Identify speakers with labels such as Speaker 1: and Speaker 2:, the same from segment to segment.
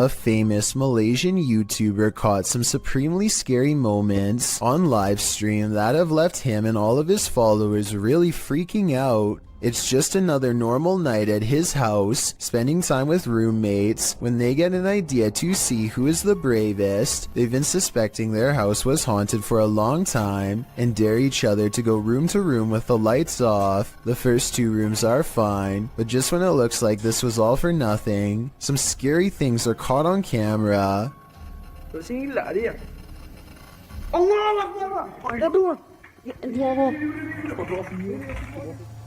Speaker 1: A famous Malaysian YouTuber caught some supremely scary moments on livestream that have left him and all of his followers really freaking out. It's just another normal night at his house, spending time with roommates, when they get an idea to see who is the bravest. They've been suspecting their house was haunted for a long time, and dare each other to go room to room with the lights off. The first 2 rooms are fine, but just when it looks like this was all for nothing, some scary things are caught on camera.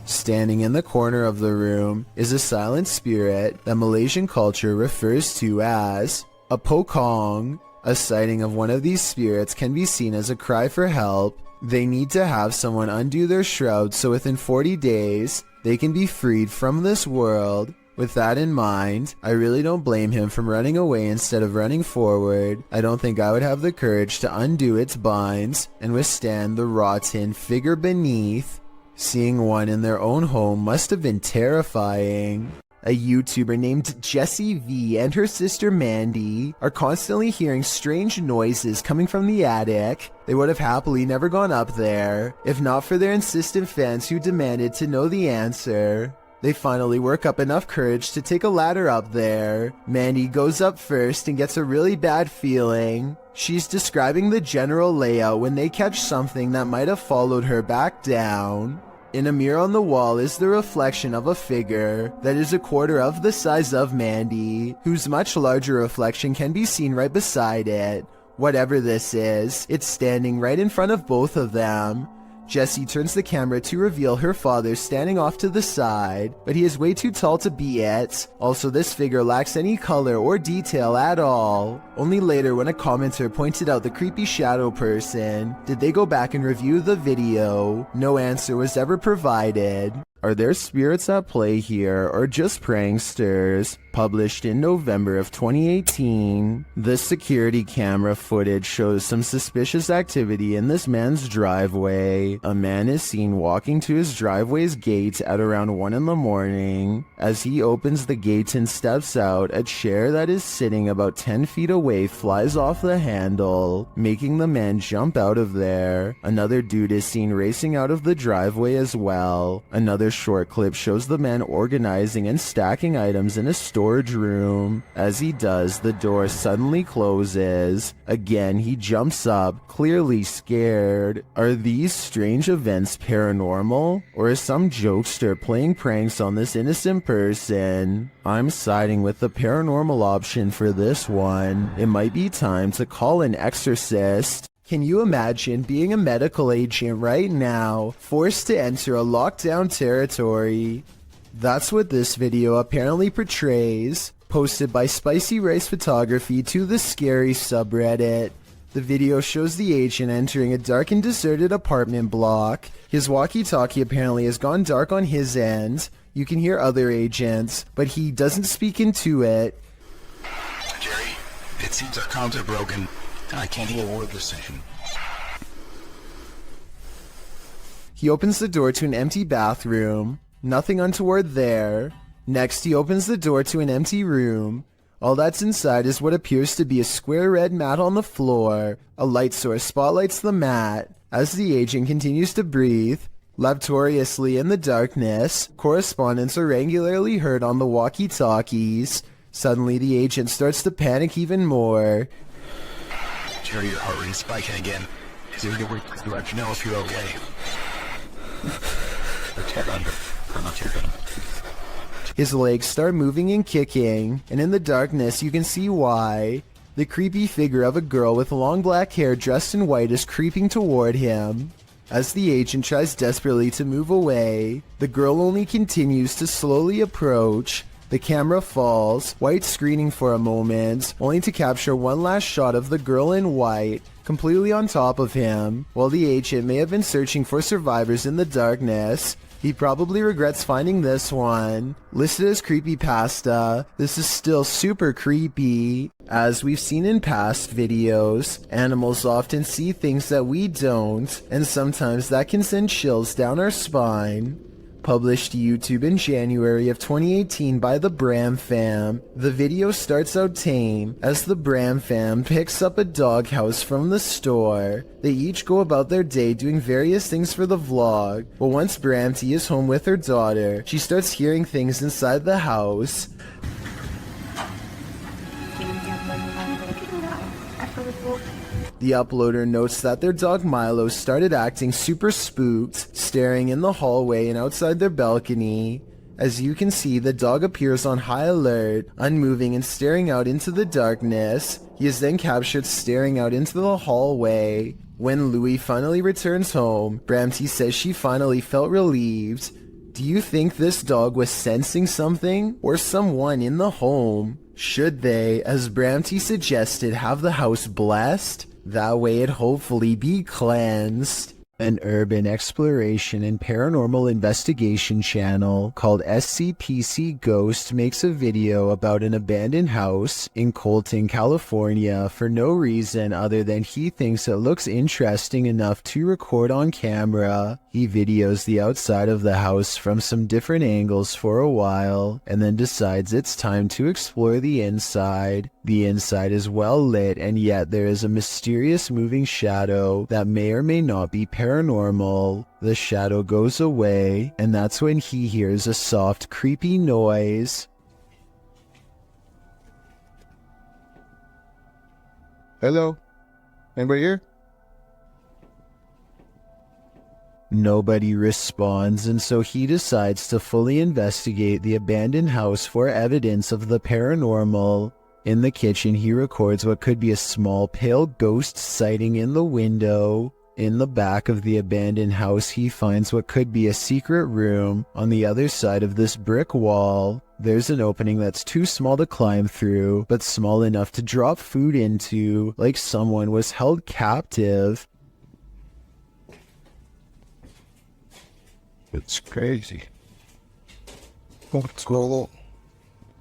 Speaker 1: Standing in the corner of the room is a silent spirit that Malaysian culture refers to as a pocong. A sighting of one of these spirits can be seen as a cry for help. They need to have someone undo their shroud so within 40 days, they can be freed from this world. With that in mind, I really don't blame him from running away instead of running forward. I don't think I would have the courage to undo its binds and withstand the rotten figure beneath. Seeing one in their own home must have been terrifying. A YouTuber named Jessie V and her sister Mandy are constantly hearing strange noises coming from the attic. They would have happily never gone up there, if not for their insistent fans who demanded to know the answer. They finally work up enough courage to take a ladder up there. Mandy goes up first and gets a really bad feeling. She's describing the general layout when they catch something that might have followed her back down. In a mirror on the wall is the reflection of a figure that is a quarter of the size of Mandy, whose much larger reflection can be seen right beside it. Whatever this is, it's standing right in front of both of them. Jessie turns the camera to reveal her father standing off to the side, but he is way too tall to be it. Also, this figure lacks any color or detail at all. Only later, when a commenter pointed out the creepy shadow person, did they go back and review the video. No answer was ever provided. Are there spirits at play here, or just pranksters? Published in November of 2018. This security camera footage shows some suspicious activity in this man's driveway. A man is seen walking to his driveway's gate at around 1 in the morning. As he opens the gate and steps out, a chair that is sitting about 10 feet away flies off the handle, making the man jump out of there. Another dude is seen racing out of the driveway as well. Another short clip shows the man organizing and stacking items in a storage room. As he does, the door suddenly closes. Again, he jumps up, clearly scared. Are these strange events paranormal? Or is some jokester playing pranks on this innocent person? I'm siding with the paranormal option for this one. It might be time to call an exorcist. Can you imagine being a medical agent right now, forced to enter a lockdown territory? That's what this video apparently portrays, posted by Spicy Rice Photography to the Scary subreddit. The video shows the agent entering a dark and deserted apartment block. His walkie-talkie apparently has gone dark on his end. You can hear other agents, but he doesn't speak into it.
Speaker 2: Jerry, it seems our comms are broken. I can't hear a word they're saying.
Speaker 1: He opens the door to an empty bathroom. Nothing untoward there. Next, he opens the door to an empty room. All that's inside is what appears to be a square red mat on the floor. A light source spotlights the mat. As the agent continues to breathe laboriously in the darkness, correspondents are regularly heard on the walkie-talkies. Suddenly, the agent starts to panic even more.
Speaker 2: Jerry, your heart rate's spiking again. Is there any way to let you know if you're okay?
Speaker 1: His legs start moving and kicking, and in the darkness you can see why. The creepy figure of a girl with long black hair dressed in white is creeping toward him. As the agent tries desperately to move away, the girl only continues to slowly approach. The camera falls, white screening for a moment, only to capture one last shot of the girl in white, completely on top of him. While the agent may have been searching for survivors in the darkness, he probably regrets finding this one. Listed as creepypasta, this is still super creepy. As we've seen in past videos, animals often see things that we don't, and sometimes that can send chills down our spine. Published to YouTube in January of 2018 by the Bram fam. The video starts out tame as the Bram fam picks up a doghouse from the store. They each go about their day doing various things for the vlog, but once Bramty is home with her daughter, she starts hearing things inside the house. The uploader notes that their dog Milo started acting super spooked, staring in the hallway and outside their balcony. As you can see, the dog appears on high alert, unmoving and staring out into the darkness. He is then captured staring out into the hallway. When Louie finally returns home, Bramty says she finally felt relieved. Do you think this dog was sensing something or someone in the home? Should they, as Bramty suggested, have the house blessed? That way it'd hopefully be cleansed. An urban exploration and paranormal investigation channel called SCPC Ghost makes a video about an abandoned house in Colton, California for no reason other than he thinks it looks interesting enough to record on camera. He videos the outside of the house from some different angles for a while and then decides it's time to explore the inside. The inside is well lit, and yet there is a mysterious moving shadow that may or may not be paranormal. The shadow goes away, and that's when he hears a soft, creepy noise.
Speaker 3: Hello? Anybody here?
Speaker 1: Nobody responds, and so he decides to fully investigate the abandoned house for evidence of the paranormal. In the kitchen, he records what could be a small pale ghost sighting in the window. In the back of the abandoned house, he finds what could be a secret room. On the other side of this brick wall, there's an opening that's too small to climb through, but small enough to drop food into, like someone was held captive.
Speaker 3: It's crazy. What's going on?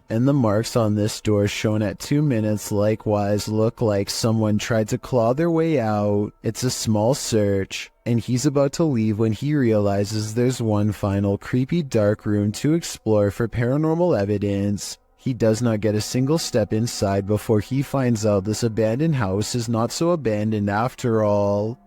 Speaker 1: And the marks on this door shown at 2 minutes likewise look like someone tried to claw their way out. It's a small search, and he's about to leave when he realizes there's one final creepy dark room to explore for paranormal evidence. He does not get a single step inside before he finds out this abandoned house is not so abandoned after all.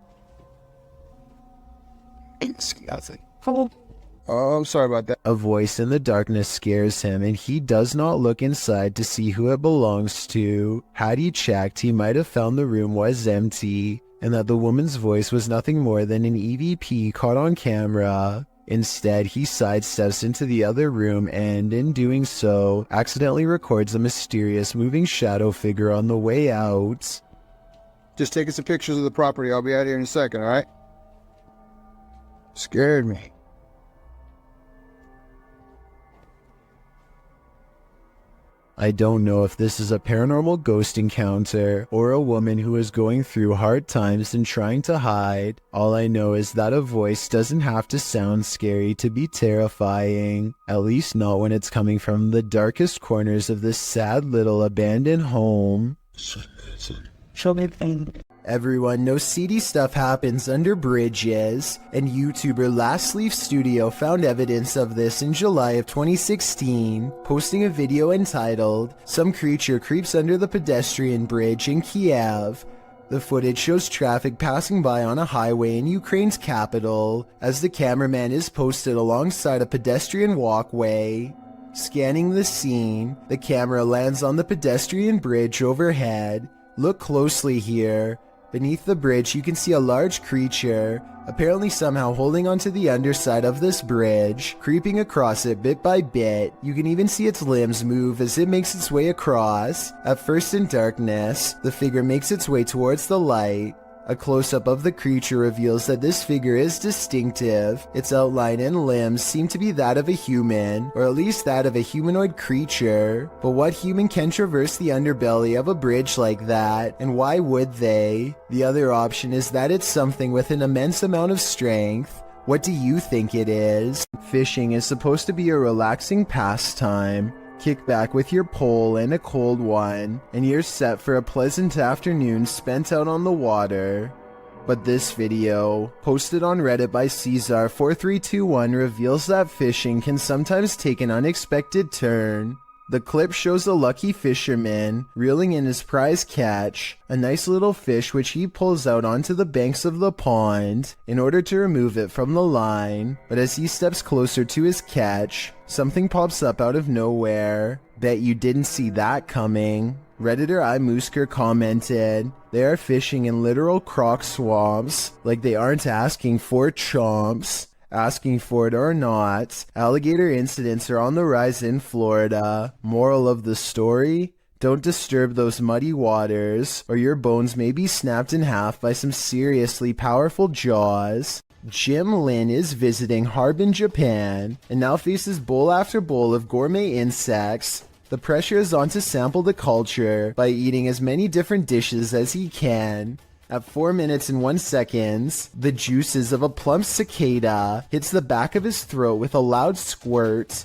Speaker 3: Oh, I'm sorry about that.
Speaker 1: A voice in the darkness scares him, and he does not look inside to see who it belongs to. Had he checked, he might have found the room was empty, and that the woman's voice was nothing more than an EVP caught on camera. Instead, he sidesteps into the other room and, in doing so, accidentally records a mysterious moving shadow figure on the way out.
Speaker 3: Just taking some pictures of the property. I'll be out here in a second, alright? Scared me.
Speaker 1: I don't know if this is a paranormal ghost encounter or a woman who is going through hard times and trying to hide. All I know is that a voice doesn't have to sound scary to be terrifying, at least not when it's coming from the darkest corners of this sad little abandoned home.
Speaker 4: Show me.
Speaker 1: Everyone knows seedy stuff happens under bridges, and YouTuber Last Leaf Studio found evidence of this in July of 2016, posting a video entitled, "Some Creature Creeps Under the Pedestrian Bridge in Kiev." The footage shows traffic passing by on a highway in Ukraine's capital, as the cameraman is posted alongside a pedestrian walkway. Scanning the scene, the camera lands on the pedestrian bridge overhead. Look closely here. Beneath the bridge, you can see a large creature, apparently somehow holding onto the underside of this bridge, creeping across it bit by bit. You can even see its limbs move as it makes its way across. At first in darkness, the figure makes its way towards the light. A close-up of the creature reveals that this figure is distinctive. Its outline and limbs seem to be that of a human, or at least that of a humanoid creature. But what human can traverse the underbelly of a bridge like that, and why would they? The other option is that it's something with an immense amount of strength. What do you think it is? Fishing is supposed to be a relaxing pastime. Kick back with your pole and a cold one, and you're set for a pleasant afternoon spent out on the water. But this video, posted on Reddit by Caesar4321, reveals that fishing can sometimes take an unexpected turn. The clip shows a lucky fisherman reeling in his prize catch, a nice little fish which he pulls out onto the banks of the pond in order to remove it from the line. But as he steps closer to his catch, something pops up out of nowhere. Bet you didn't see that coming. Redditor iMoosker commented, "They are fishing in literal croc swamps, like they aren't asking for chomps. Asking for it or not, alligator incidents are on the rise in Florida. Moral of the story? Don't disturb those muddy waters, or your bones may be snapped in half by some seriously powerful jaws." Jim Lin is visiting Harbin, Japan, and now faces bowl after bowl of gourmet insects. The pressure is on to sample the culture by eating as many different dishes as he can. At 4 minutes and 1 second, the juices of a plump cicada hits the back of his throat with a loud squirt.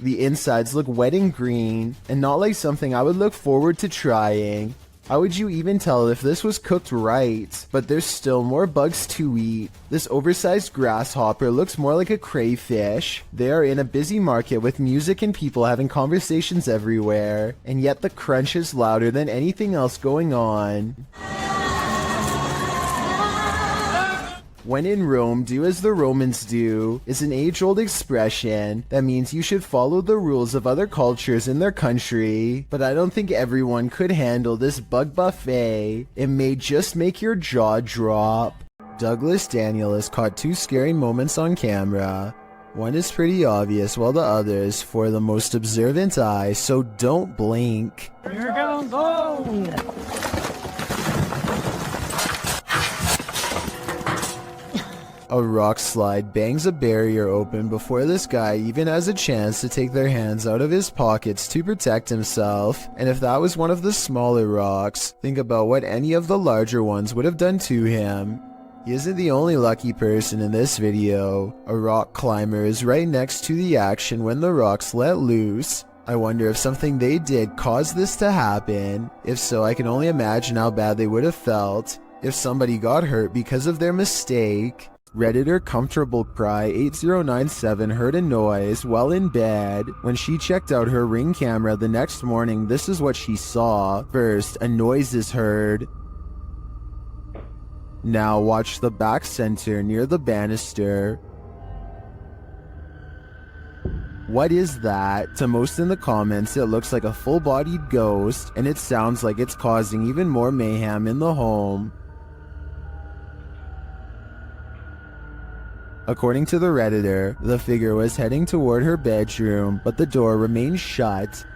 Speaker 1: The insides look wet and green, and not like something I would look forward to trying. How would you even tell if this was cooked right? But there's still more bugs to eat. This oversized grasshopper looks more like a crayfish. They are in a busy market with music and people having conversations everywhere, and yet the crunch is louder than anything else going on. When in Rome, do as the Romans do is an age-old expression that means you should follow the rules of other cultures in their country, but I don't think everyone could handle this bug buffet. It may just make your jaw drop. Douglas Daniel has caught 2 scary moments on camera. One is pretty obvious while the other is for the most observant eye, so don't blink.
Speaker 5: Here goes home!
Speaker 1: A rock slide bangs a barrier open before this guy even has a chance to take their hands out of his pockets to protect himself. And if that was one of the smaller rocks, think about what any of the larger ones would have done to him. He isn't the only lucky person in this video. A rock climber is right next to the action when the rocks let loose. I wonder if something they did caused this to happen. If so, I can only imagine how bad they would have felt if somebody got hurt because of their mistake. Redditor Comfortable Cry 8097 heard a noise while in bed. When she checked out her Ring camera the next morning, this is what she saw. First, a noise is heard. Now watch the back center near the banister. What is that? To most in the comments, it looks like a full-bodied ghost, and it sounds like it's causing even more mayhem in the home. According to the Redditor, the figure was heading toward her bedroom, but the door remained shut.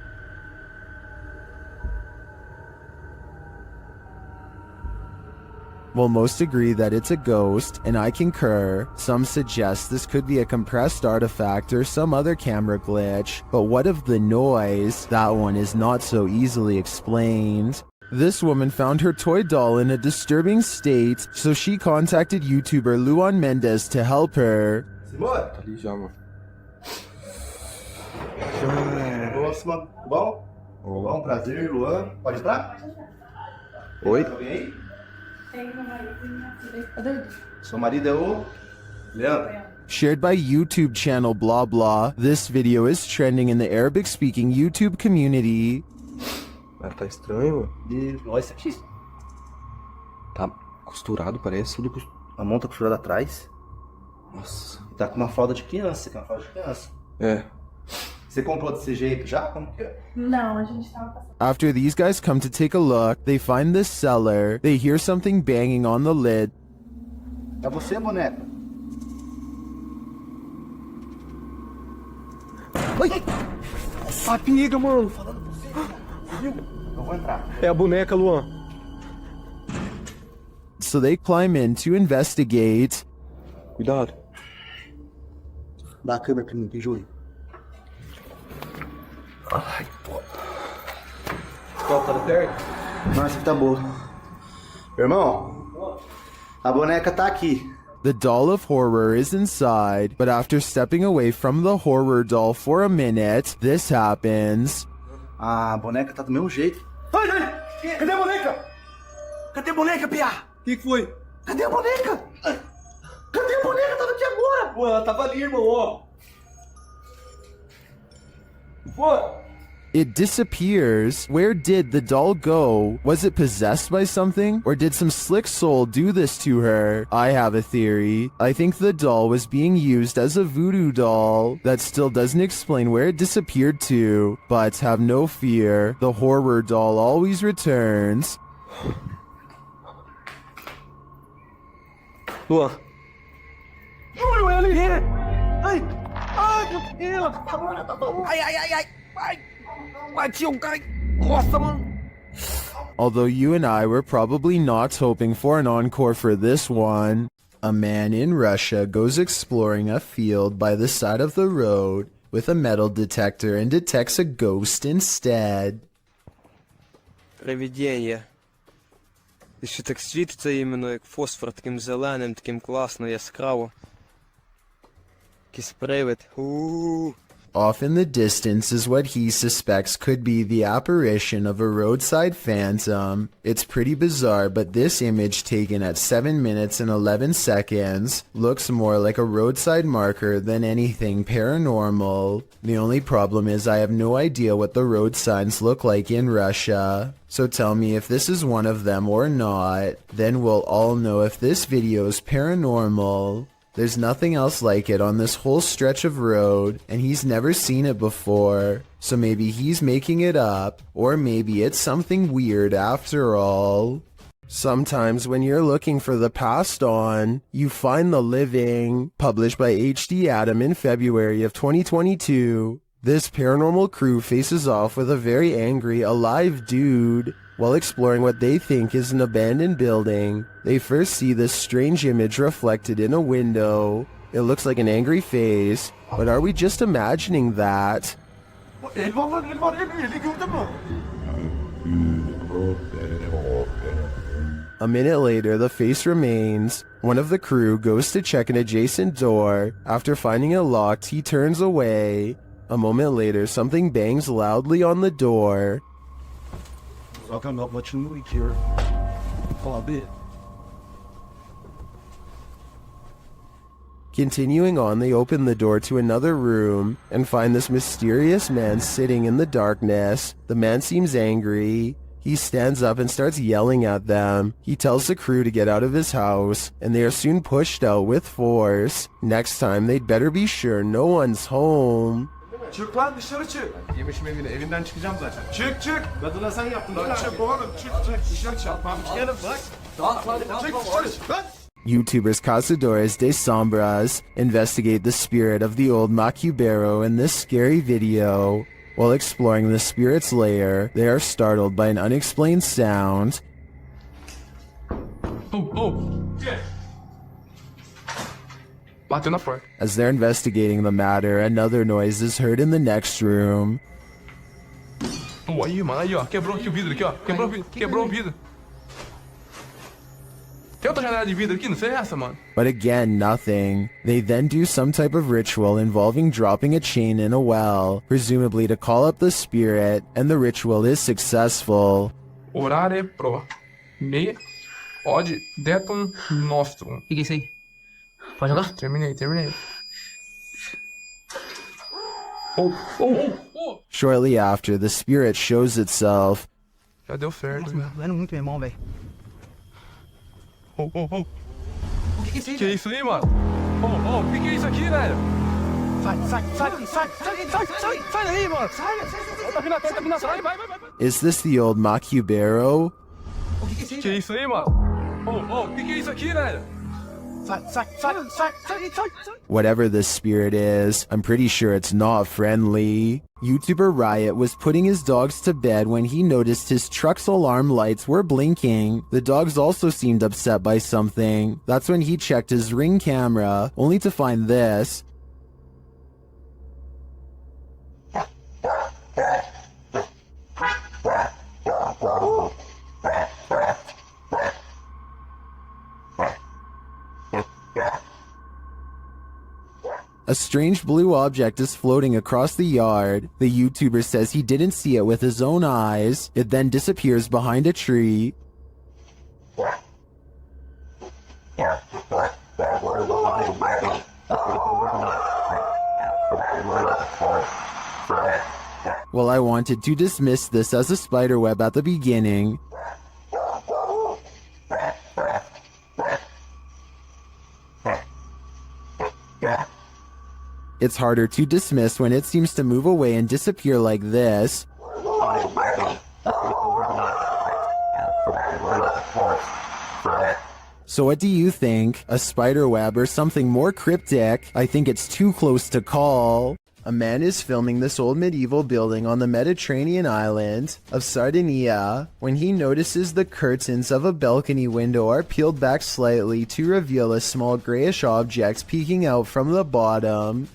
Speaker 1: While most agree that it's a ghost, and I concur, some suggest this could be a compressed artifact or some other camera glitch, but what of the noise? That one is not so easily explained. This woman found her toy doll in a disturbing state, so she contacted YouTuber Luan Mendez to help her.
Speaker 3: Simone?
Speaker 4: Tá ali já, mano.
Speaker 3: Próxima, bom? Bom, prazer, Luan. Pode entrar?
Speaker 4: Oi?
Speaker 3: Alguém aí?
Speaker 5: Tem meu marido e minha filha. Cadê?
Speaker 3: Seu marido é o Leandro.
Speaker 1: Shared by YouTube channel blah blah, this video is trending in the Arabic-speaking YouTube community.
Speaker 4: Mas tá estranho, mano.
Speaker 3: E nós aqui.
Speaker 4: Tá costurado, parece. Tudo
Speaker 3: A mão tá costurada atrás.
Speaker 4: Nossa.
Speaker 3: Tá com uma fralda de criança. Tem uma fralda de criança.
Speaker 4: É.
Speaker 3: Você comprou desse jeito já? Como que é?
Speaker 5: Não, a gente tava passando.
Speaker 1: After these guys come to take a look, they find this cellar. They hear something banging on the lid.
Speaker 3: É você, boneca?
Speaker 4: Ai! Amiga, mano!
Speaker 3: Eu vou entrar.
Speaker 4: É a boneca, Luan.
Speaker 1: So they climb in to investigate.
Speaker 4: Cuidado.
Speaker 3: Dá a câmera pra mim, Júlio.
Speaker 4: Ai, pô.
Speaker 3: Qual tá perto? Nossa, tá boa. Irmão, a boneca tá aqui.
Speaker 1: The doll of horror is inside, but after stepping away from the horror doll for a minute, this happens.
Speaker 6: A boneca tá do mesmo jeito. Ai, ai! Cadê a boneca? Cadê a boneca, Pia?
Speaker 4: O que foi?
Speaker 6: Cadê a boneca? Cadê a boneca? Tava aqui agora!
Speaker 4: Pô, ela tava ali, irmão, ó. Pô!
Speaker 1: It disappears. Where did the doll go? Was it possessed by something? Or did some slick soul do this to her? I have a theory. I think the doll was being used as a voodoo doll. That still doesn't explain where it disappeared to. But have no fear. The horror doll always returns.
Speaker 4: Luan.
Speaker 6: Júlio, é ali! Ai! Ai, meu Deus! Ai, ai, ai, ai! Ai! Bati cara! Nossa, mano!
Speaker 1: Although you and I were probably not hoping for an encore for this one, a man in Russia goes exploring a field by the side of the road with a metal detector and detects a ghost instead.
Speaker 7: Привидіння. І ще так світиться іменно як фосфор, таким зеленим, таким класно, яскраво. Якийсь привид. У-у-у.
Speaker 1: Off in the distance is what he suspects could be the apparition of a roadside phantom. It's pretty bizarre, but this image taken at 7 minutes and 11 seconds looks more like a roadside marker than anything paranormal. The only problem is I have no idea what the road signs look like in Russia. So tell me if this is one of them or not, then we'll all know if this video is paranormal. There's nothing else like it on this whole stretch of road, and he's never seen it before. So maybe he's making it up, or maybe it's something weird after all. Sometimes when you're looking for the past on, you find the living. Published by H.D. Adam in February of 2022. This paranormal crew faces off with a very angry, alive dude. While exploring what they think is an abandoned building, they first see this strange image reflected in a window. It looks like an angry face, but are we just imagining that? A minute later, the face remains. One of the crew goes to check an adjacent door. After finding it locked, he turns away. A moment later, something bangs loudly on the door.
Speaker 6: Zaten ablacının here. Abi.
Speaker 1: Continuing on, they open the door to another room and find this mysterious man sitting in the darkness. The man seems angry. He stands up and starts yelling at them. He tells the crew to get out of his house, and they are soon pushed out with force. Next time, they'd better be sure no one's home.
Speaker 6: Çık lan dışarı çık.
Speaker 4: Yemişim evine. Evinden çıkacağım zaten.
Speaker 6: Çık çık.
Speaker 4: Kadına sen yaptın.
Speaker 6: Lan çık oğlum çık çık. Dışarı çık.
Speaker 4: Gelin bak.
Speaker 6: Çık dışarı. Lan.
Speaker 1: YouTubers Cazadores de Sombras investigate the spirit of the old Macubero in this scary video. While exploring the spirit's lair, they are startled by an unexplained sound.
Speaker 8: Bateu na porta.
Speaker 1: As they're investigating the matter, another noise is heard in the next room.
Speaker 8: Aí, mano, aí, ó. Quebrou aqui o vidro, aqui, ó. Quebrou o vidro. Tem outra janela de vidro aqui? Não sei essa, mano.
Speaker 1: But again, nothing. They then do some type of ritual involving dropping a chain in a well, presumably to call up the spirit, and the ritual is successful.
Speaker 8: Orare pro. Me. Od detum nostrum.
Speaker 9: O que é isso aí? Pode jogar?
Speaker 8: Terminei.
Speaker 1: Shortly after, the spirit shows itself.
Speaker 8: Já deu certo.
Speaker 9: Nossa, doendo muito meu irmão, velho.
Speaker 8: O
Speaker 9: que é isso aí?
Speaker 8: Que é isso aí, mano? O que é isso aqui, velho?
Speaker 9: Sai daí, mano. Sai.
Speaker 8: Tá vindo, sai, vai.
Speaker 1: Is this the old Macubero?
Speaker 9: O que é isso aí?
Speaker 8: Que é isso aí, mano? O que é isso aqui, velho?
Speaker 9: Sai.
Speaker 1: Whatever this spirit is, I'm pretty sure it's not friendly. YouTuber Riot was putting his dogs to bed when he noticed his truck's alarm lights were blinking. The dogs also seemed upset by something. That's when he checked his Ring camera, only to find this. A strange blue object is floating across the yard. The YouTuber says he didn't see it with his own eyes. It then disappears behind a tree. Well, I wanted to dismiss this as a spiderweb at the beginning. It's harder to dismiss when it seems to move away and disappear like this. So what do you think? A spider web or something more cryptic? I think it's too close to call. A man is filming this old medieval building on the Mediterranean island of Sardinia when he notices the curtains of a balcony window are peeled back slightly to reveal a small grayish object peeking out from the bottom.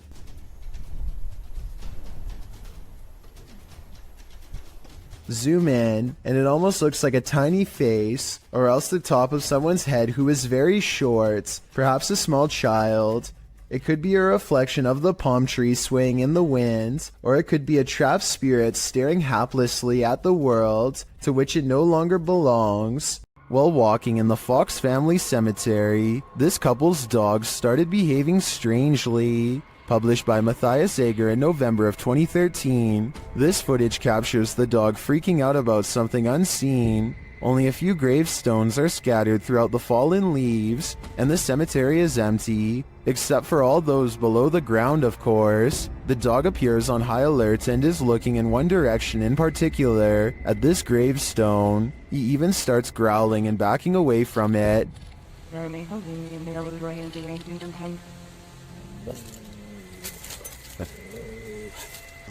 Speaker 1: Zoom in, and it almost looks like a tiny face, or else the top of someone's head who is very short, perhaps a small child. It could be a reflection of the palm tree swaying in the wind, or it could be a trapped spirit staring haplessly at the world to which it no longer belongs. While walking in the Fox family cemetery, this couple's dog started behaving strangely. Published by Matthias Ager in November of 2013. This footage captures the dog freaking out about something unseen. Only a few gravestones are scattered throughout the fallen leaves, and the cemetery is empty, except for all those below the ground, of course. The dog appears on high alert and is looking in one direction in particular, at this gravestone. He even starts growling and backing away from it.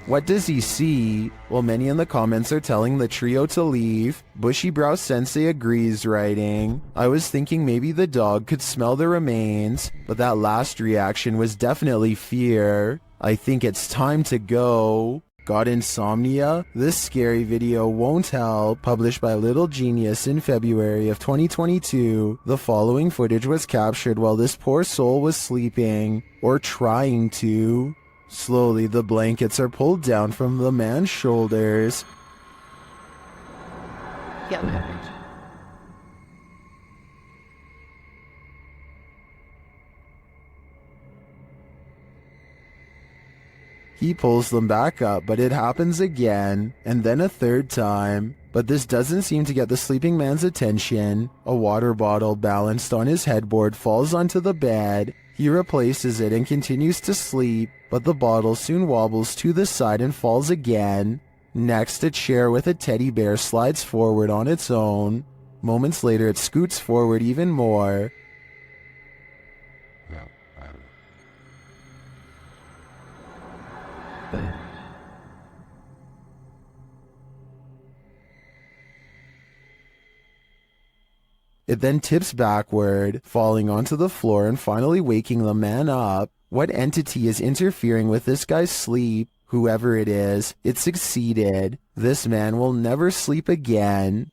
Speaker 1: What does he see? Well, many in the comments are telling the trio to leave. Bushy Brow Sensei agrees, writing, I was thinking maybe the dog could smell the remains, but that last reaction was definitely fear. I think it's time to go. Got insomnia? This scary video won't help. Published by Little Genius in February of 2022. The following footage was captured while this poor soul was sleeping, or trying to. Slowly, the blankets are pulled down from the man's shoulders. He pulls them back up, but it happens again, and then a third time. But this doesn't seem to get the sleeping man's attention. A water bottle balanced on his headboard falls onto the bed. He replaces it and continues to sleep, but the bottle soon wobbles to the side and falls again. Next, a chair with a teddy bear slides forward on its own. Moments later, it scoots forward even more. It then tips backward, falling onto the floor and finally waking the man up. What entity is interfering with this guy's sleep? Whoever it is, it succeeded. This man will never sleep again.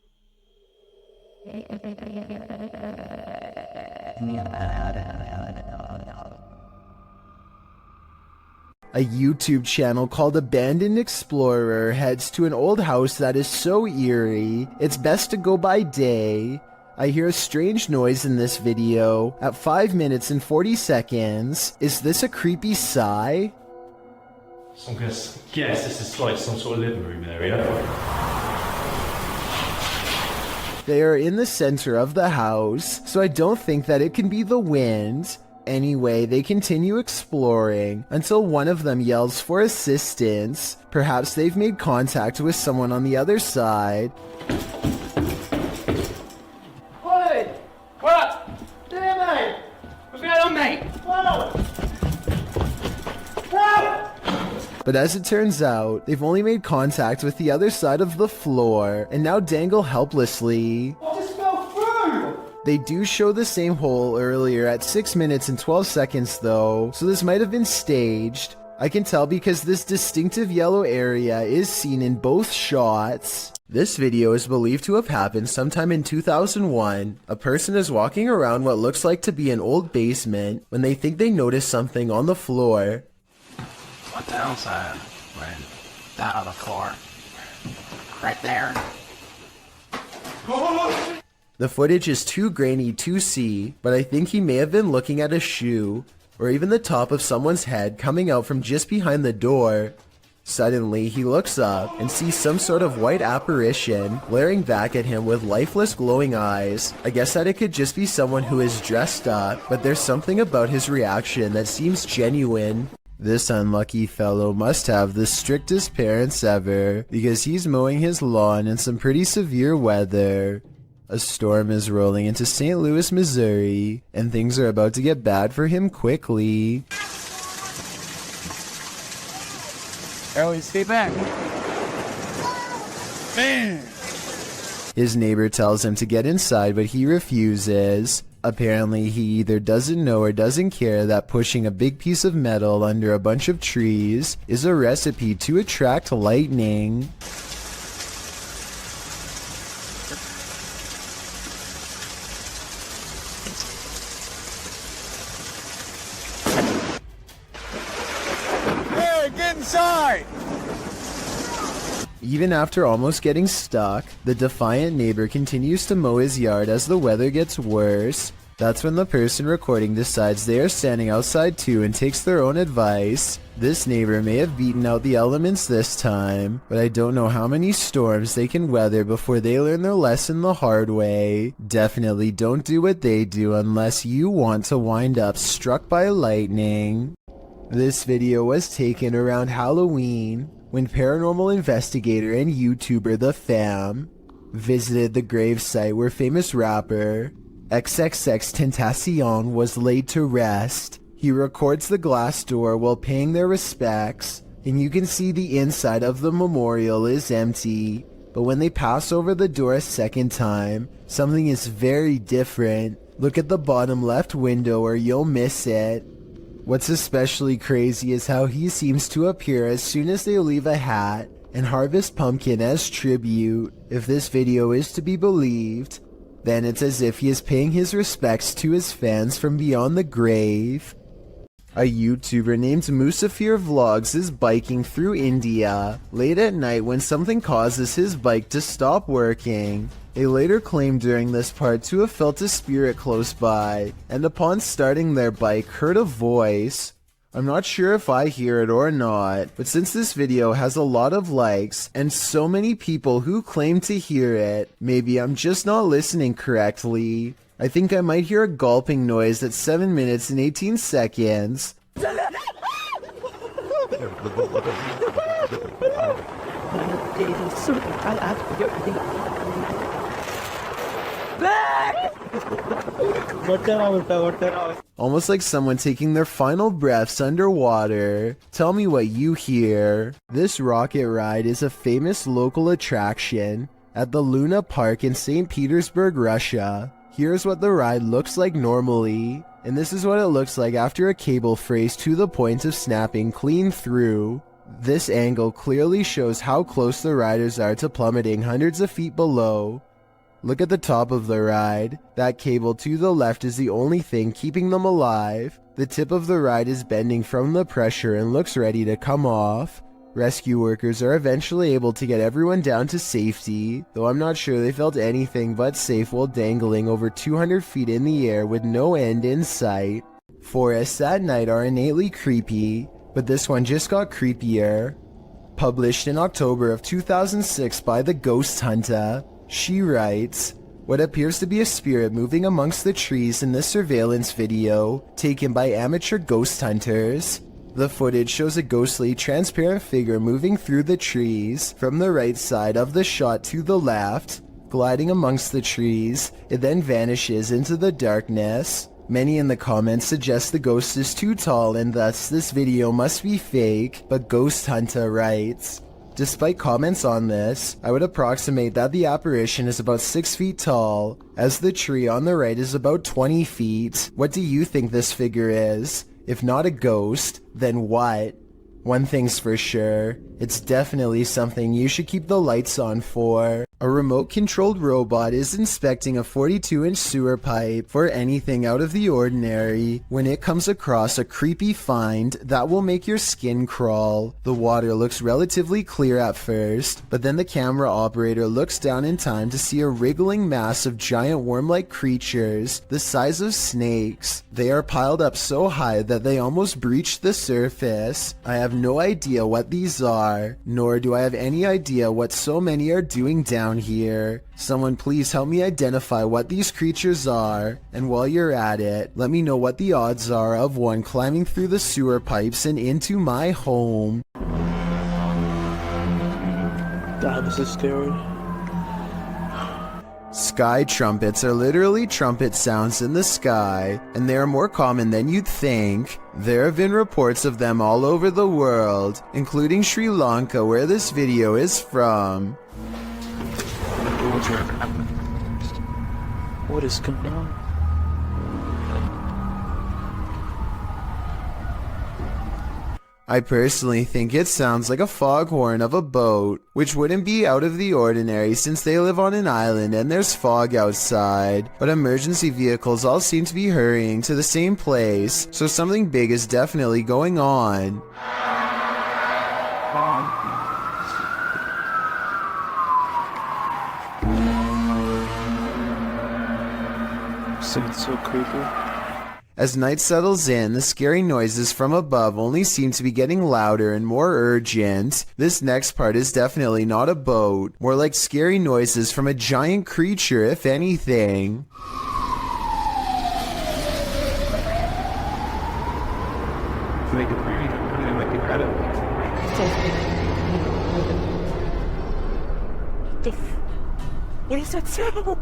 Speaker 1: A YouTube channel called Abandoned Explorer heads to an old house that is so eerie, it's best to go by day. I hear a strange noise in this video at 5 minutes and 40 seconds. Is this a creepy sigh?
Speaker 10: So I'm going to guess this is like some sort of living room area.
Speaker 1: They are in the center of the house, so I don't think that it can be the wind. Anyway, they continue exploring until one of them yells for assistance. Perhaps they've made contact with someone on the other side. But as it turns out, they've only made contact with the other side of the floor and now dangle helplessly.
Speaker 4: Just fell through!
Speaker 1: They do show the same hole earlier at 6 minutes and 12 seconds though, so this might have been staged. I can tell because this distinctive yellow area is seen in both shots. This video is believed to have happened sometime in 2001. A person is walking around what looks like to be an old basement when they think they notice something on the floor.
Speaker 2: What the hell's that? Right. That on the floor. Right there.
Speaker 1: The footage is too grainy to see, but I think he may have been looking at a shoe, or even the top of someone's head coming out from just behind the door. Suddenly, he looks up and sees some sort of white apparition glaring back at him with lifeless glowing eyes. I guess that it could just be someone who is dressed up, but there's something about his reaction that seems genuine. This unlucky fellow must have the strictest parents ever, because he's mowing his lawn in some pretty severe weather. A storm is rolling into St. Louis, Missouri, and things are about to get bad for him quickly.
Speaker 9: Ellie, stay back. Man!
Speaker 1: His neighbor tells him to get inside, but he refuses. Apparently, he either doesn't know or doesn't care that pushing a big piece of metal under a bunch of trees is a recipe to attract lightning.
Speaker 9: Hey, get inside!
Speaker 1: Even after almost getting stuck, the defiant neighbor continues to mow his yard as the weather gets worse. That's when the person recording decides they are standing outside too and takes their own advice. This neighbor may have beaten out the elements this time, but I don't know how many storms they can weather before they learn their lesson the hard way. Definitely don't do what they do unless you want to wind up struck by lightning. This video was taken around Halloween, when paranormal investigator and YouTuber The Fam visited the gravesite where famous rapper XXXTentacion was laid to rest. He records the glass door while paying their respects, and you can see the inside of the memorial is empty. But when they pass over the door a second time, something is very different. Look at the bottom left window or you'll miss it. What's especially crazy is how he seems to appear as soon as they leave a hat and harvest pumpkin as tribute. If this video is to be believed, then it's as if he is paying his respects to his fans from beyond the grave. A YouTuber named Musafir Vlogs is biking through India late at night when something causes his bike to stop working. They later claimed during this part to have felt a spirit close by, and upon starting their bike heard a voice. I'm not sure if I hear it or not, but since this video has a lot of likes and so many people who claim to hear it, maybe I'm just not listening correctly. I think I might hear a gulping noise at 7 minutes and 18 seconds. Almost like someone taking their final breaths underwater. Tell me what you hear. This rocket ride is a famous local attraction at the Luna Park in St. Petersburg, Russia. Here's what the ride looks like normally, and this is what it looks like after a cable frays to the point of snapping clean through. This angle clearly shows how close the riders are to plummeting hundreds of feet below. Look at the top of the ride. That cable to the left is the only thing keeping them alive. The tip of the ride is bending from the pressure and looks ready to come off. Rescue workers are eventually able to get everyone down to safety, though I'm not sure they felt anything but safe while dangling over 200 feet in the air with no end in sight. Forests at night are innately creepy, but this one just got creepier. Published in October of 2006 by The Ghost Hunter, she writes, "What appears to be a spirit moving amongst the trees in this surveillance video, taken by amateur ghost hunters. The footage shows a ghostly, transparent figure moving through the trees from the right side of the shot to the left, gliding amongst the trees. It then vanishes into the darkness. Many in the comments suggest the ghost is too tall and thus this video must be fake, but Ghost Hunter writes, despite comments on this, I would approximate that the apparition is about 6 feet tall, as the tree on the right is about 20 feet. What do you think this figure is? If not a ghost, then what?" One thing's for sure, it's definitely something you should keep the lights on for. A remote-controlled robot is inspecting a 42-inch sewer pipe for anything out of the ordinary when it comes across a creepy find that will make your skin crawl. The water looks relatively clear at first, but then the camera operator looks down in time to see a wriggling mass of giant worm-like creatures the size of snakes. They are piled up so high that they almost breach the surface. I have no idea what these are, nor do I have any idea what so many are doing down here. Someone please help me identify what these creatures are, and while you're at it, let me know what the odds are of one climbing through the sewer pipes and into my home.
Speaker 9: God, this is scary.
Speaker 1: Sky trumpets are literally trumpet sounds in the sky, and they are more common than you'd think. There have been reports of them all over the world, including Sri Lanka, where this video is from.
Speaker 9: What is going on?
Speaker 1: I personally think it sounds like a foghorn of a boat, which wouldn't be out of the ordinary since they live on an island and there's fog outside, but emergency vehicles all seem to be hurrying to the same place, so something big is definitely going on.
Speaker 9: It's so creepy.
Speaker 1: As night settles in, the scary noises from above only seem to be getting louder and more urgent. This next part is definitely not a boat, more like scary noises from a giant creature, if anything.
Speaker 8: Make it pretty. Make it better.
Speaker 9: What is that sound?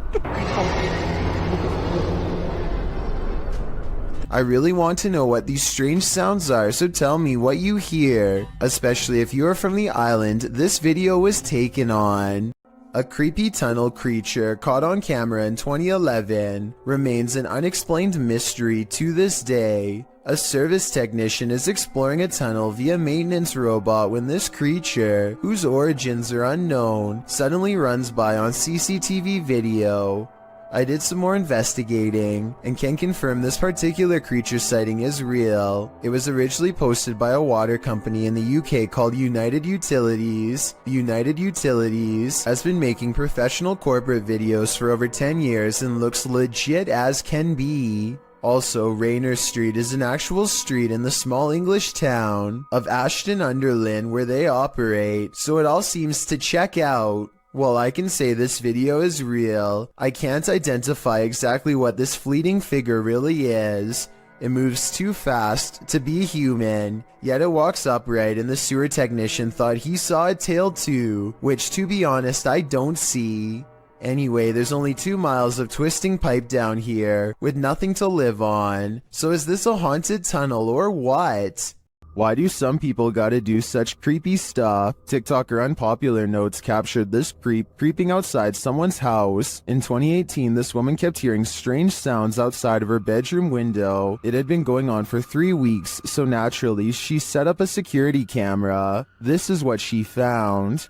Speaker 1: I really want to know what these strange sounds are, so tell me what you hear. Especially if you are from the island this video was taken on. A creepy tunnel creature caught on camera in 2011 remains an unexplained mystery to this day. A service technician is exploring a tunnel via maintenance robot when this creature, whose origins are unknown, suddenly runs by on CCTV video. I did some more investigating and can confirm this particular creature sighting is real. It was originally posted by a water company in the UK called United Utilities. United Utilities has been making professional corporate videos for over 10 years and looks legit as can be. Also, Raynor Street is an actual street in the small English town of Ashton-under-Lyne where they operate, so it all seems to check out. While I can say this video is real, I can't identify exactly what this fleeting figure really is. It moves too fast to be human, yet it walks upright and the sewer technician thought he saw a tail too, which to be honest I don't see. Anyway, there's only 2 miles of twisting pipe down here, with nothing to live on. So is this a haunted tunnel or what? Why do some people gotta do such creepy stuff? TikToker Unpopular Notes captured this creep creeping outside someone's house. In 2018, this woman kept hearing strange sounds outside of her bedroom window. It had been going on for 3 weeks, so naturally, she set up a security camera. This is what she found.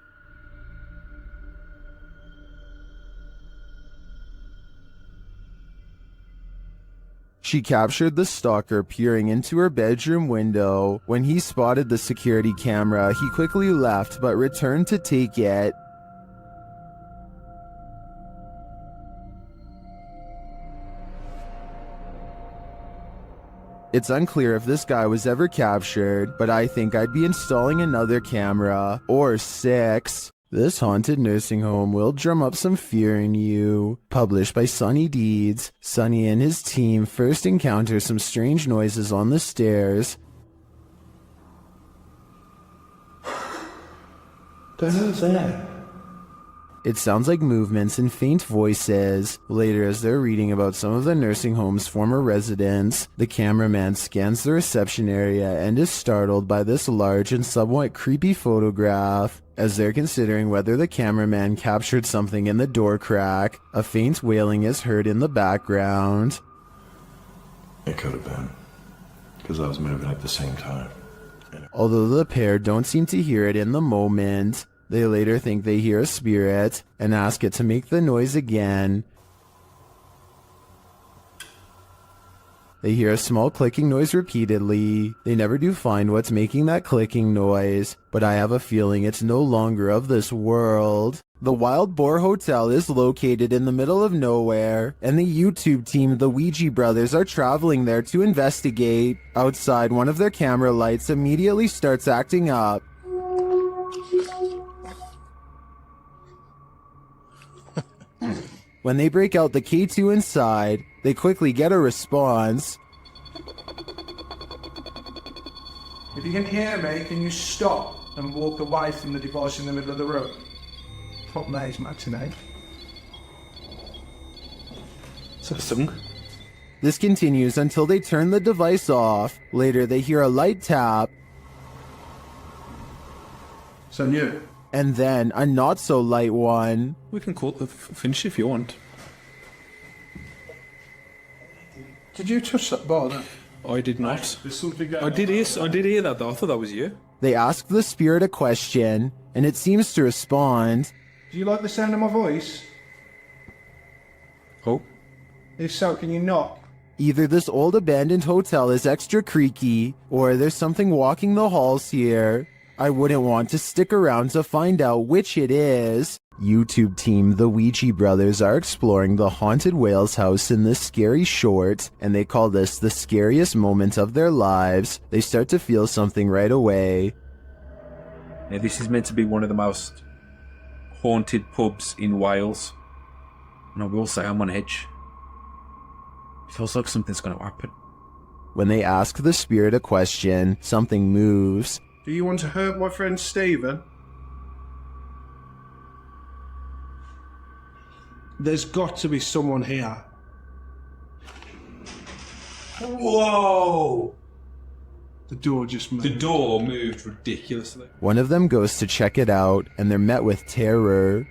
Speaker 1: She captured the stalker peering into her bedroom window. When he spotted the security camera, he quickly left but returned to take it. It's unclear if this guy was ever captured, but I think I'd be installing another camera, or 6. This haunted nursing home will drum up some fear in you. Published by Sunny Deeds. Sunny and his team first encounter some strange noises on the stairs.
Speaker 8: The hell's that?
Speaker 1: It sounds like movements and faint voices. Later, as they're reading about some of the nursing home's former residents, the cameraman scans the reception area and is startled by this large and somewhat creepy photograph. As they're considering whether the cameraman captured something in the door crack, a faint wailing is heard in the background.
Speaker 8: It could have been, because I was moving at the same time.
Speaker 1: Although the pair don't seem to hear it in the moment, they later think they hear a spirit and ask it to make the noise again. They hear a small clicking noise repeatedly. They never do find what's making that clicking noise, but I have a feeling it's no longer of this world. The Wild Boar Hotel is located in the middle of nowhere, and the YouTube team, the Ouija brothers, are traveling there to investigate. Outside, one of their camera lights immediately starts acting up. When they break out the K2 inside, they quickly get a response.
Speaker 4: If you can hear me, can you stop and walk away from the device in the middle of the room? Fuck me, it's matinee.
Speaker 9: Is that a song?
Speaker 1: This continues until they turn the device off. Later, they hear a light tap,
Speaker 4: So new.
Speaker 1: and then a not-so-light one.
Speaker 9: We can call it the finish if you want.
Speaker 4: Did you touch that bar then?
Speaker 9: I did not.
Speaker 4: There's something going
Speaker 9: I did hear that though. I thought that was you.
Speaker 1: They ask the spirit a question, and it seems to respond.
Speaker 4: Do you like the sound of my voice?
Speaker 9: Oh.
Speaker 4: If so, can you knock?
Speaker 1: Either this old abandoned hotel is extra creaky, or there's something walking the halls here. I wouldn't want to stick around to find out which it is. YouTube team, the Ouija brothers, are exploring the haunted whale's house in this scary short, and they call this the scariest moment of their lives. They start to feel something right away.
Speaker 11: Now, this is meant to be one of the most haunted pubs in Wales, and I will say I'm on edge. It feels like something's going to happen.
Speaker 1: When they ask the spirit a question, something moves.
Speaker 4: Do you want to hurt my friend Stephen? There's got to be someone here.
Speaker 9: Whoa!
Speaker 4: The door just moved.
Speaker 9: The door moved ridiculously.
Speaker 1: One of them goes to check it out, and they're met with terror.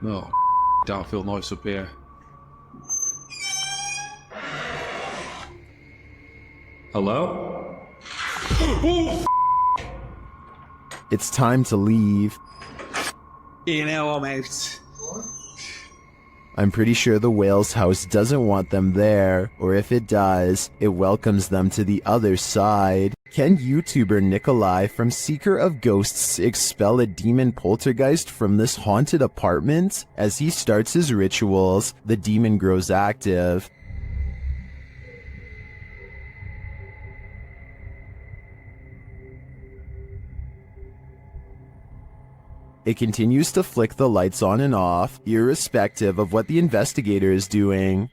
Speaker 9: Oh, don't feel nice up here. Hello?
Speaker 1: It's time to leave.
Speaker 9: Now I'm out.
Speaker 1: I'm pretty sure the whale's house doesn't want them there, or if it does, it welcomes them to the other side. Can YouTuber Nikolai from Seeker of Ghosts expel a demon poltergeist from this haunted apartment? As he starts his rituals, the demon grows active. It continues to flick the lights on and off, irrespective of what the investigator is doing.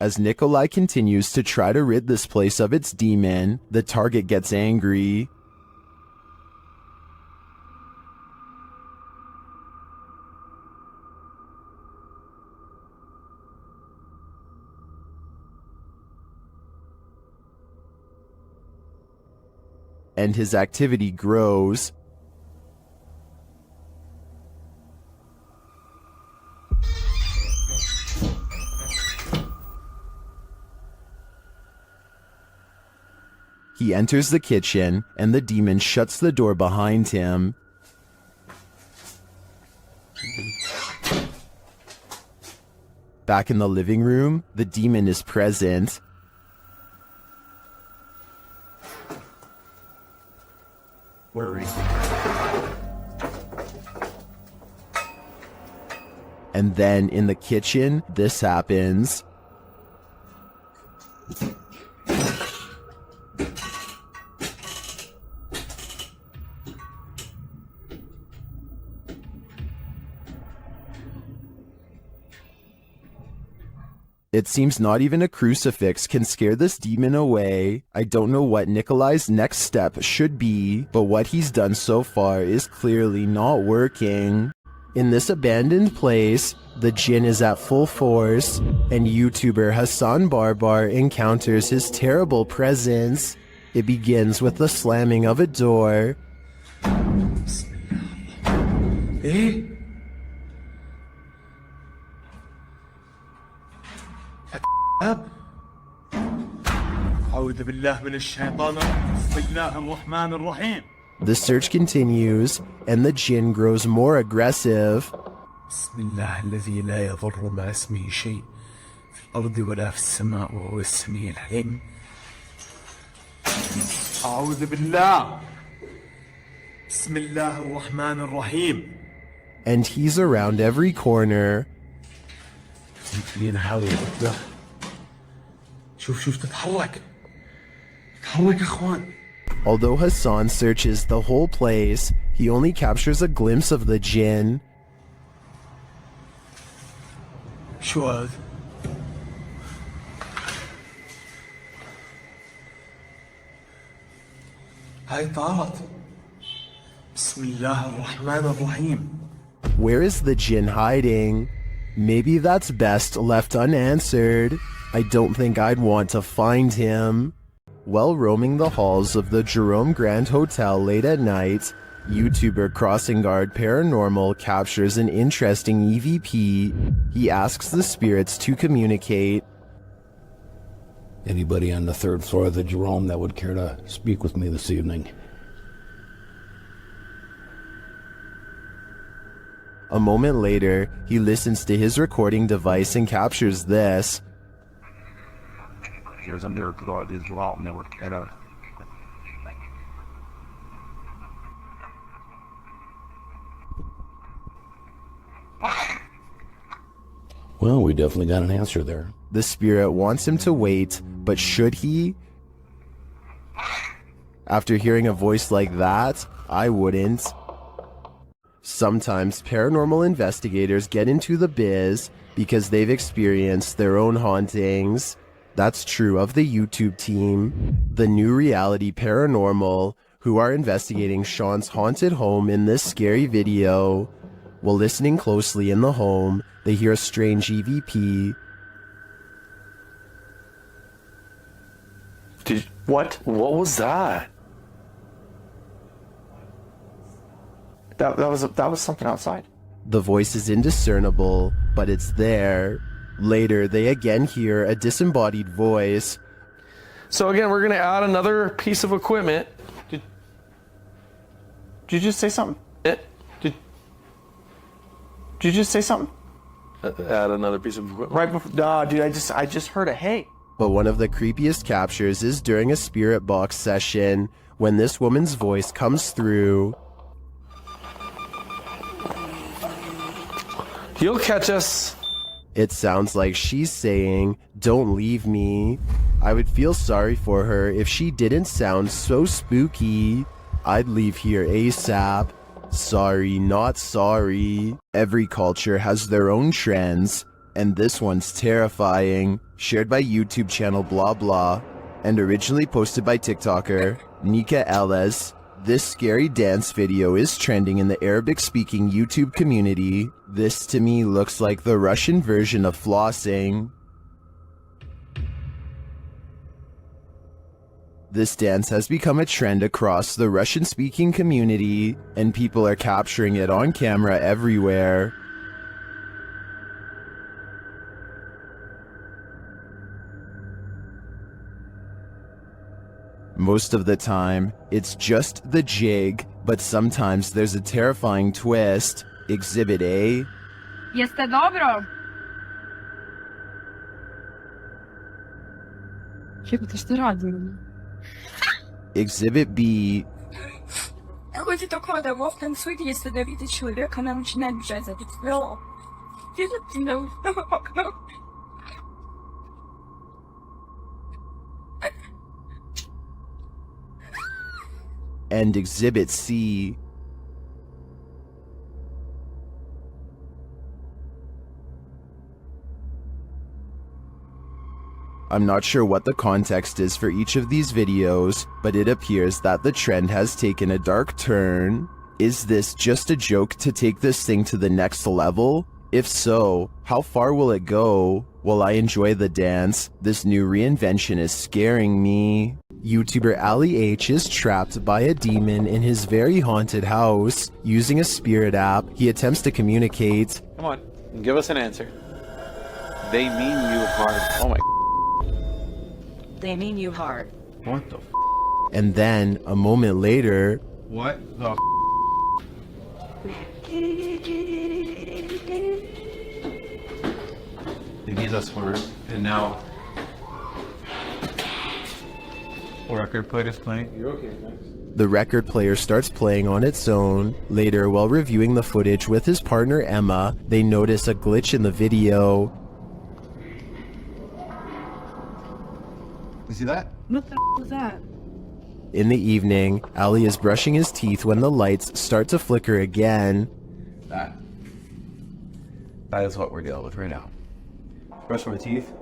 Speaker 1: As Nikolai continues to try to rid this place of its demon, the target gets angry. And his activity grows. He enters the kitchen, and the demon shuts the door behind him. Back in the living room, the demon is present.
Speaker 2: Where is he?
Speaker 1: And then in the kitchen, this happens. It seems not even a crucifix can scare this demon away. I don't know what Nikolai's next step should be, but what he's done so far is clearly not working. In this abandoned place, the djinn is at full force, and YouTuber Hassan Barbar encounters his terrible presence. It begins with the slamming of a door.
Speaker 6: ايه؟ أعوذ بالله من الشيطان بسم الله الرحمن الرحيم.
Speaker 1: The search continues, and the jinn grows more aggressive.
Speaker 6: بسم الله الذي لا يضر مع اسمه شيء في الأرض ولا في السماء وهو السميع العليم. أعوذ بالله بسم الله الرحمن الرحيم.
Speaker 1: And he's around every corner.
Speaker 6: شوف تتحرك يا اخوان.
Speaker 1: Although Hassan searches the whole place, he only captures a glimpse of the jinn.
Speaker 6: شو هذا؟ هاي طارت. بسم الله الرحمن الرحيم.
Speaker 1: Where is the jinn hiding? Maybe that's best left unanswered. I don't think I'd want to find him. While roaming the halls of the Jerome Grand Hotel late at night, YouTuber Crossing Guard Paranormal captures an interesting EVP. He asks the spirits to communicate.
Speaker 12: Anybody on the 3rd floor of the Jerome that would care to speak with me this evening?
Speaker 1: A moment later, he listens to his recording device and captures this.
Speaker 2: Here's a miracle of this Jerome that would care to.
Speaker 12: Well, we definitely got an answer there.
Speaker 1: The spirit wants him to wait, but should he? After hearing a voice like that, I wouldn't. Sometimes paranormal investigators get into the biz because they've experienced their own hauntings. That's true of the YouTube team, the New Reality Paranormal, who are investigating Sean's haunted home in this scary video. While listening closely in the home, they hear a strange EVP.
Speaker 2: What was that? That was something outside.
Speaker 1: The voice is indiscernible, but it's there. Later, they again hear a disembodied voice.
Speaker 8: So again, we're gonna add another piece of equipment.
Speaker 2: Did you just say something? Did you just say something?
Speaker 8: Add another piece of equipment.
Speaker 2: Right before, nah, dude, I just heard a hey.
Speaker 1: But one of the creepiest captures is during a spirit box session, when this woman's voice comes through.
Speaker 8: You'll catch us.
Speaker 1: It sounds like she's saying, "Don't leave me." I would feel sorry for her if she didn't sound so spooky. I'd leave here ASAP. Sorry, not sorry. Every culture has their own trends, and this one's terrifying. Shared by YouTube channel blah blah, and originally posted by TikToker Nika Ellis. This scary dance video is trending in the Arabic-speaking YouTube community. This to me looks like the Russian version of flossing. This dance has become a trend across the Russian-speaking community, and people are capturing it on camera everywhere. Most of the time, it's just the jig, but sometimes there's a terrifying twist. Exhibit A.
Speaker 5: Jeste dobro? Jebote, što radim?
Speaker 1: Exhibit B.
Speaker 5: Kako ti to kao da u ovom svijetu jeste da vidi čovjeka na uči najbliže za biti bilo? Ti ne ukno.
Speaker 1: And Exhibit C. I'm not sure what the context is for each of these videos, but it appears that the trend has taken a dark turn. Is this just a joke to take this thing to the next level? If so, how far will it go? While I enjoy the dance, this new reinvention is scaring me. YouTuber Ali H is trapped by a demon in his very haunted house. Using a spirit app, he attempts to communicate.
Speaker 13: Come on, give us an answer. They mean you hard. Oh my.
Speaker 5: They mean you hard.
Speaker 13: What the?
Speaker 1: And then, a moment later,
Speaker 13: What the? They need us for it, and now. Record player is playing. You're okay, thanks.
Speaker 1: the record player starts playing on its own. Later, while reviewing the footage with his partner Emma, they notice a glitch in the video.
Speaker 3: You see that?
Speaker 5: What the was that?
Speaker 1: In the evening, Ali is brushing his teeth when the lights start to flicker again.
Speaker 13: That is what we're dealing with right now. Brush my teeth,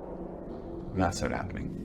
Speaker 13: and that started happening.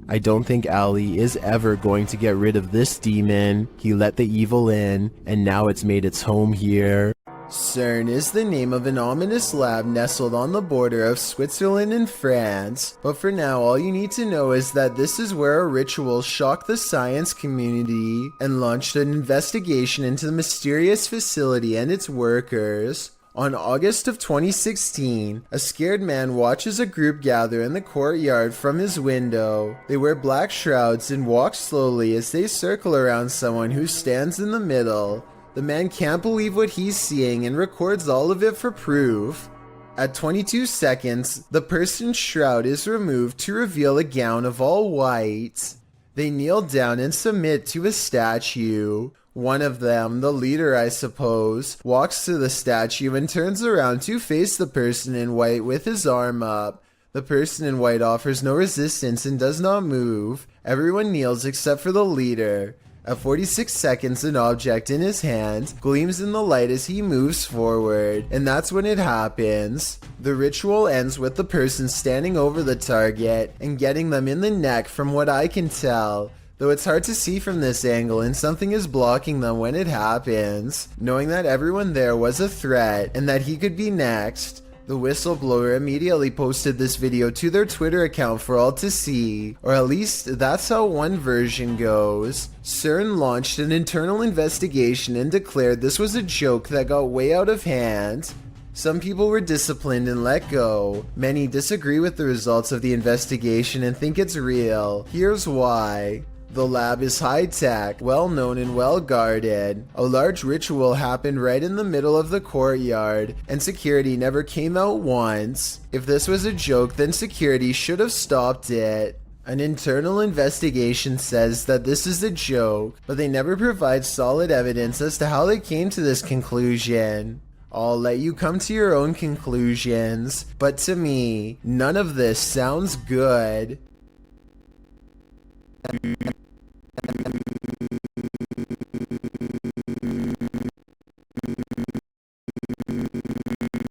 Speaker 1: I don't think Ali is ever going to get rid of this demon. He let the evil in, and now it's made its home here. CERN is the name of an ominous lab nestled on the border of Switzerland and France. But for now, all you need to know is that this is where a ritual shocked the science community and launched an investigation into the mysterious facility and its workers. On August of 2016, a scared man watches a group gather in the courtyard from his window. They wear black shrouds and walk slowly as they circle around someone who stands in the middle. The man can't believe what he's seeing and records all of it for proof. At 22 seconds, the person's shroud is removed to reveal a gown of all white. They kneel down and submit to a statue. One of them, the leader I suppose, walks to the statue and turns around to face the person in white with his arm up. The person in white offers no resistance and does not move. Everyone kneels except for the leader. At 46 seconds, an object in his hand gleams in the light as he moves forward, and that's when it happens. The ritual ends with the person standing over the target and getting them in the neck from what I can tell. Though it's hard to see from this angle and something is blocking them when it happens. Knowing that everyone there was a threat and that he could be next, the whistleblower immediately posted this video to their Twitter account for all to see, or at least that's how one version goes. CERN launched an internal investigation and declared this was a joke that got way out of hand. Some people were disciplined and let go. Many disagree with the results of the investigation and think it's real. Here's why. The lab is high-tech, well-known and well-guarded. A large ritual happened right in the middle of the courtyard, and security never came out once. If this was a joke, then security should have stopped it. An internal investigation says that this is a joke, but they never provide solid evidence as to how they came to this conclusion. I'll let you come to your own conclusions, but to me, none of this sounds good.